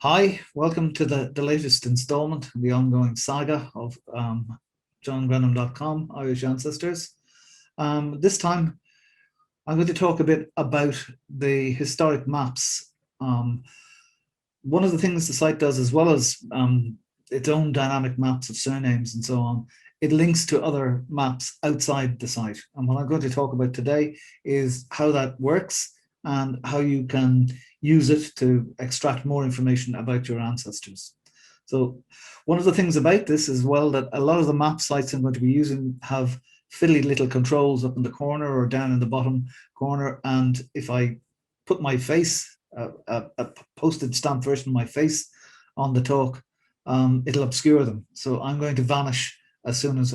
Hi, welcome to the latest installment in the ongoing saga of johngrenham.com, Irish Ancestors. This time, I'm going to talk a bit about the historic maps. One of the things the site does, as well as its own dynamic maps of surnames and so on, it links to other maps outside the site. And what I'm going to talk about today is how that works and how you can use it to extract more information about your ancestors. So one of the things about this as well, that a lot of the map sites I'm going to be using have fiddly little controls up in the corner or down in the bottom corner. And if I put my face, a postage stamp version of my face on the talk, it'll obscure them. So I'm going to vanish as soon as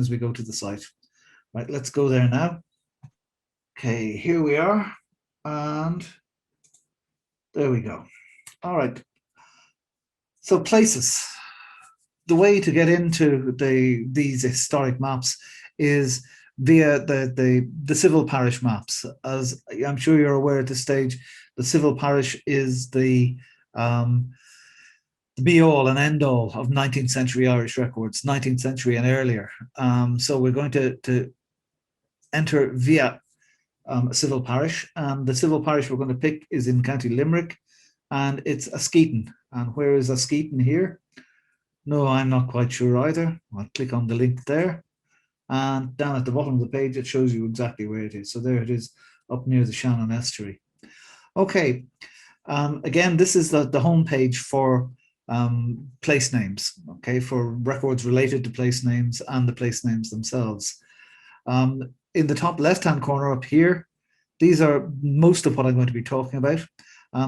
we go to the site. Right, let's go there now. Okay, here we are. And there we go. All right. So places. The way to get into these historic maps is via the civil parish maps. As I'm sure you're aware at this stage, the civil parish is the be all and end all of 19th century Irish records, 19th century and earlier. So we're going to enter via a civil parish, and the civil parish we're going to pick is in County Limerick, and it's Askeaton. And where is Askeaton here? No, I'm not quite sure either. I'll click on the link there, and down at the bottom of the page it shows you exactly where it is. So there it is, up near the Shannon Estuary. Okay, again, this is the home page for place names, okay, for records related to place names and the place names themselves. In the top left-hand corner up here, these are most of what I'm going to be talking about.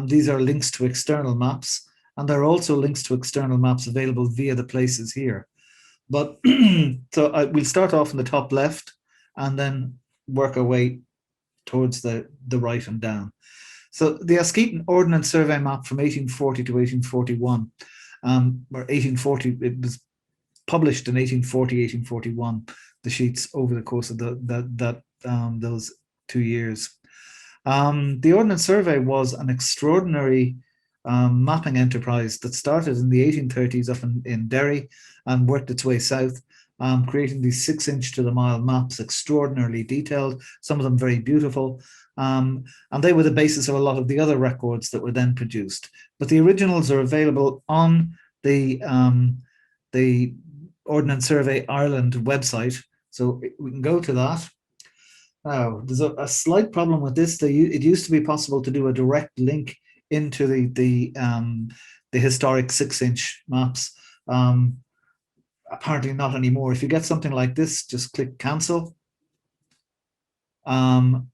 These are links to external maps, and there are also links to external maps available via the places here. But so we'll start off in the top left and then work our way towards the right and down. So the Escape Ordinance Survey Map from 1840 to 1841, or 1840, it was published in 1840, 1841, the sheets over the course of those 2 years. The Ordnance Survey was an extraordinary mapping enterprise that started in the 1830s up in Derry and worked its way south, creating these 6-inch to the mile maps, extraordinarily detailed, some of them very beautiful. And they were the basis of a lot of the other records that were then produced. But the originals are available on the Ordnance Survey Ireland website. So we can go to that. Now, there's a slight problem with this. It used to be possible to do a direct link into the historic 6-inch maps. Apparently not anymore. If you get something like this, just click cancel. And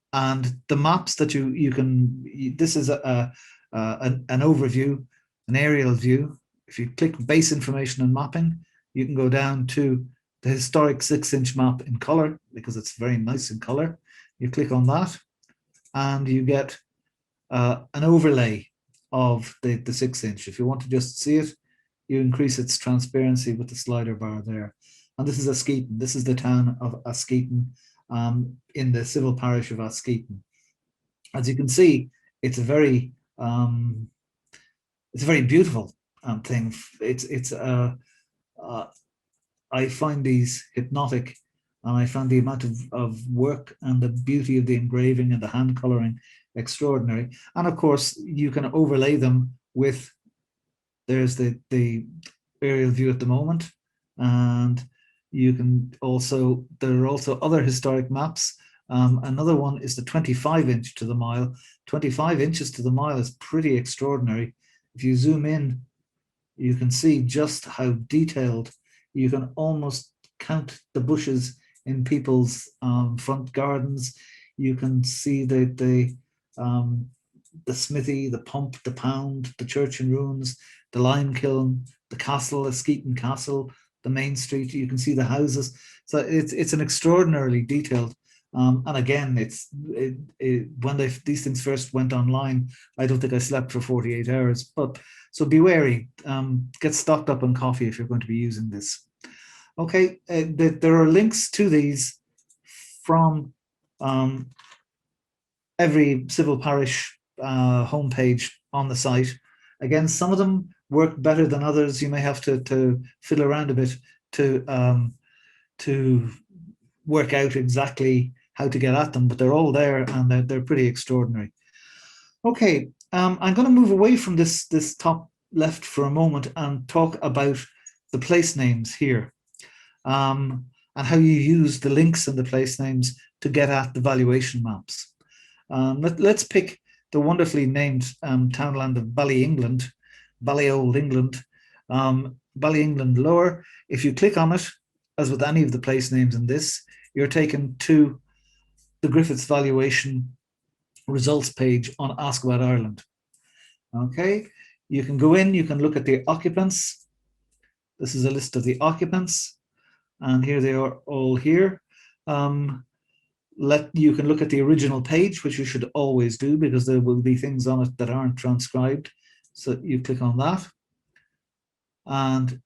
the maps that you can, this is an overview, an aerial view. If you click base information and mapping, you can go down to the historic 6-inch map in color, because it's very nice in color. You click on that and you get an overlay of the 6-inch. If you want to just see it, you increase its transparency with the slider bar there. And this is Askeaton. This is the town of Askeaton, in the civil parish of Askeaton. As you can see, it's a very beautiful thing. I find these hypnotic, and I find the amount of work and the beauty of the engraving and the hand coloring extraordinary. And of course, you can overlay them with, there's the aerial view at the moment, and you can also, there are also other historic maps. Another one is the 25-inch to the mile. 25 inches to the mile is pretty extraordinary. If you zoom in, you can see just how detailed. You can almost count the bushes in people's front gardens. You can see the smithy, the pump, the pound, the church in ruins, the lime kiln, the castle, Askeaton Castle, the main street. You can see the houses. So it's an extraordinarily detailed. And again, when these things first went online, I don't think I slept for 48 hours. But so be wary. Get stocked up on coffee if you're going to be using this. Okay, there are links to these from every civil parish homepage on the site. Again, some of them work better than others. You may have to fiddle around a bit to work out exactly how to get at them, but they're all there and they're pretty extraordinary. Okay, I'm going to move away from this top left for a moment and talk about the place names here, and how you use the links in the place names to get at the valuation maps. Let's pick the wonderfully named townland of Ballyeengland, Ballyold England, Ballyeengland Lower. If you click on it, as with any of the place names in this, you're taken to the Griffiths valuation results page on Ask About Ireland. Okay, you can go in, you can look at the occupants. This is a list of the occupants, and here they are all here. You can look at the original page, which you should always do because there will be things on it that aren't transcribed. So you click on that, and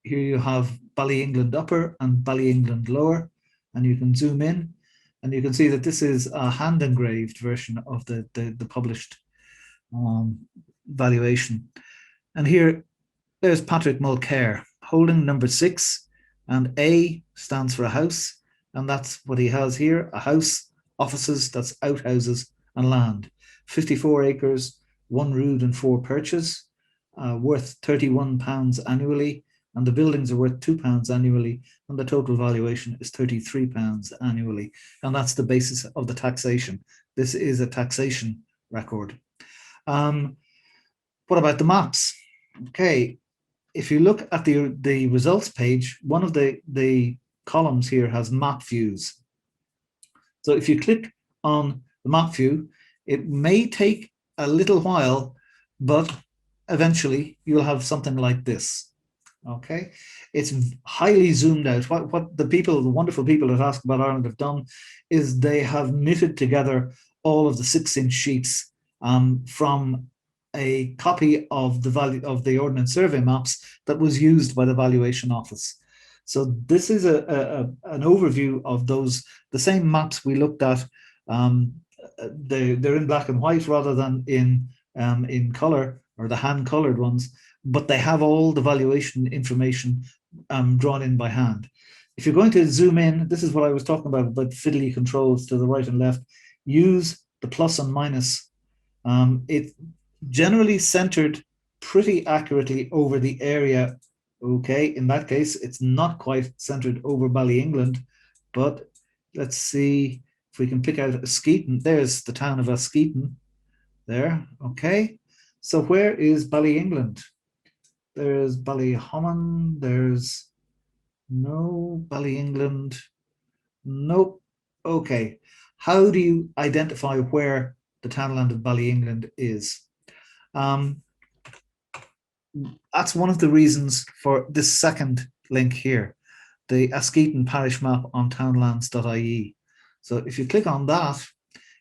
here you have Ballyeengland Upper and Ballyeengland Lower, and you can zoom in, and you can see that this is a hand engraved version of the published valuation. And here, there's Patrick Mulcair holding number 6, and A stands for a house, and that's what he has here: a house, offices, that's outhouses, and land. 54 acres, 1 rood and 4 perches, worth £31 annually, and the buildings are worth £2 annually, and the total valuation is £33 annually, and that's the basis of the taxation. This is a taxation record. What about the maps? Okay, if you look at the results page, one of the columns here has map views. So if you click on the map view, it may take a little while, but eventually you'll have something like this. Okay, it's highly zoomed out. What the wonderful people at Ask About Ireland have done is they have knitted together all of the 6-inch sheets from a copy of the Ordnance Survey maps that was used by the Valuation Office. So this is an overview of the same maps we looked at. They're in black and white rather than in color, or the hand-colored ones, but they have all the valuation information drawn in by hand. If you're going to zoom in, this is what I was talking about fiddly controls to the right and left. Use the plus and minus. It generally centered pretty accurately over the area. Okay, in that case, it's not quite centered over Ballyeengland, but let's see if we can pick out Askeaton. There's the town of Askeaton there. Okay, so where is Ballyeengland? There's Ballyhomon. There's no Ballyeengland. Nope. Okay, how do you identify where the townland of Ballyeengland is? That's one of the reasons for this second link here, the Askeaton Parish map on townlands.ie. So if you click on that,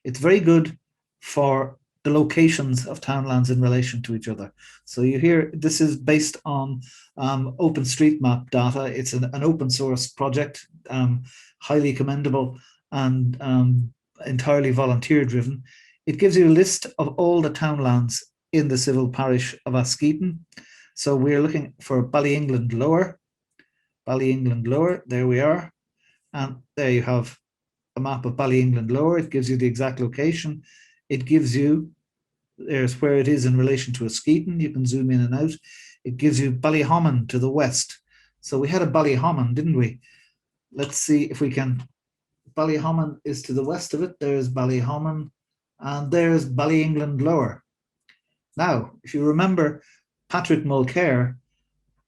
it's very good for the locations of townlands in relation to each other. So you hear this is based on OpenStreetMap data. It's an open source project, highly commendable and entirely volunteer driven. It gives you a list of all the townlands in the civil parish of Askeaton. So we're looking for Ballyeengland Lower. Ballyeengland Lower, there we are. And there you have a map of Ballyeengland Lower. It gives you the exact location. It gives you, there's where it is in relation to Askeaton. You can zoom in and out. It gives you Ballyhomon to the west. So we had a Ballyhomon, didn't we? Let's see if we can. Ballyhomon is to the west of it. There's Ballyhomon, and there's Ballyeengland Lower. Now, if you remember, Patrick Mulcair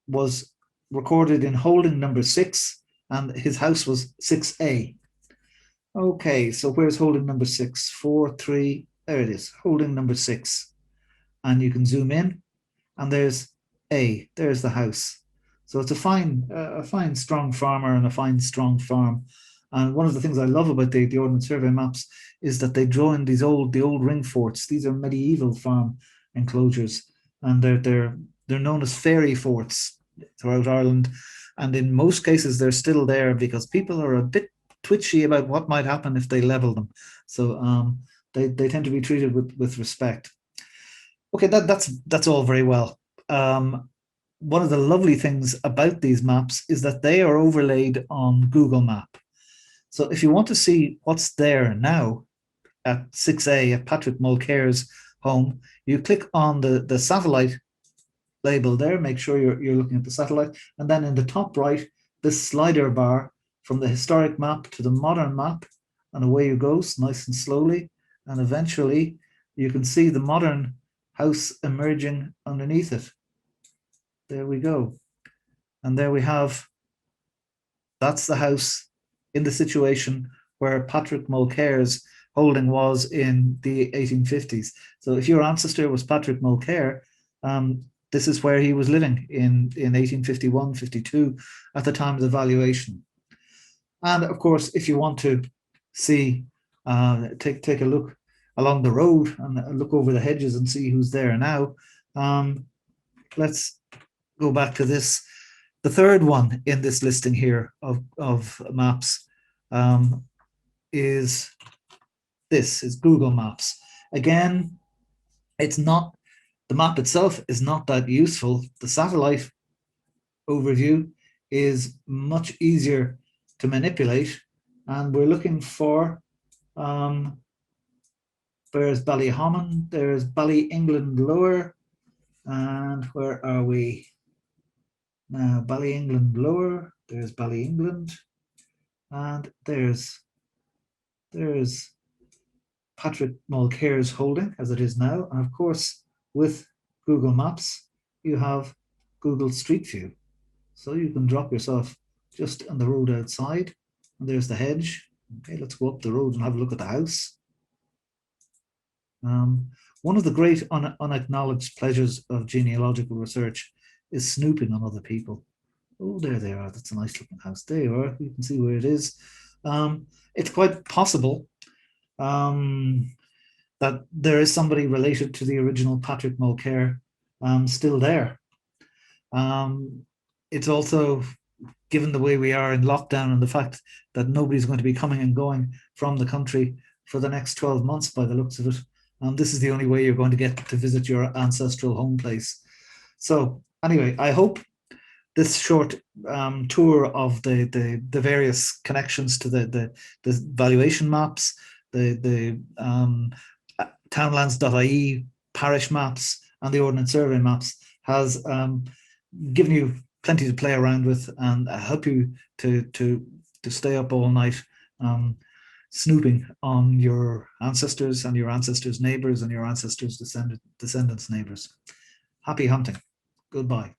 was recorded in holding number 6, and his house was 6A. Okay, so where's holding number 6? 4, 3, there it is, holding number 6. And you can zoom in, and there's A, there's the house. So it's a fine, strong farmer and a fine, strong farm. And one of the things I love about the Ordnance Survey maps is that they draw in the old ring forts. These are medieval farm enclosures, and they're known as fairy forts throughout Ireland. And in most cases, they're still there because people are a bit twitchy about what might happen if they level them. So they tend to be treated with respect. Okay, that's all very well. One of the lovely things about these maps is that they are overlaid on Google Map. So if you want to see what's there now at 6A at Patrick Mulcair's home, you click on the satellite label there, make sure you're looking at the satellite, and then in the top right, this slider bar from the historic map to the modern map, and away you go, nice and slowly, and eventually you can see the modern house emerging underneath it. There we go. And there we have, that's the house in the situation where Patrick Mulcair's holding was in the 1850s. So if your ancestor was Patrick Mulcair, this is where he was living in 1851, 52 at the time of the valuation. And of course, if you want to see, take a look along the road and look over the hedges and see who's there now, let's go back to this. The third one in this listing here of maps is Google Maps. Again, it's not, the map itself is not that useful. The satellite overview is much easier to manipulate, and we're looking for there's Ballyhammon, there's Ballyeengland Lower, and where are we now? Ballyeengland Lower, there's Ballyeengland, and there's Patrick Mulcair's holding as it is now. And of course, with Google Maps, you have Google Street View. So you can drop yourself just on the road outside, and there's the hedge. Okay, let's go up the road and have a look at the house. One of the great unacknowledged pleasures of genealogical research is snooping on other people. Oh, there they are. That's a nice looking house. There you are. You can see where it is. It's quite possible that there is somebody related to the original Patrick Mulcair still there. It's also, given the way we are in lockdown and the fact that nobody's going to be coming and going from the country for the next 12 months by the looks of it, this is the only way you're going to get to visit your ancestral home place. So anyway, I hope this short tour of the various connections to the valuation maps, the townlands.ie parish maps and the Ordnance Survey maps has given you plenty to play around with and help you to stay up all night snooping on your ancestors and your ancestors' neighbors and your ancestors' descendants' neighbors. Happy hunting. Goodbye.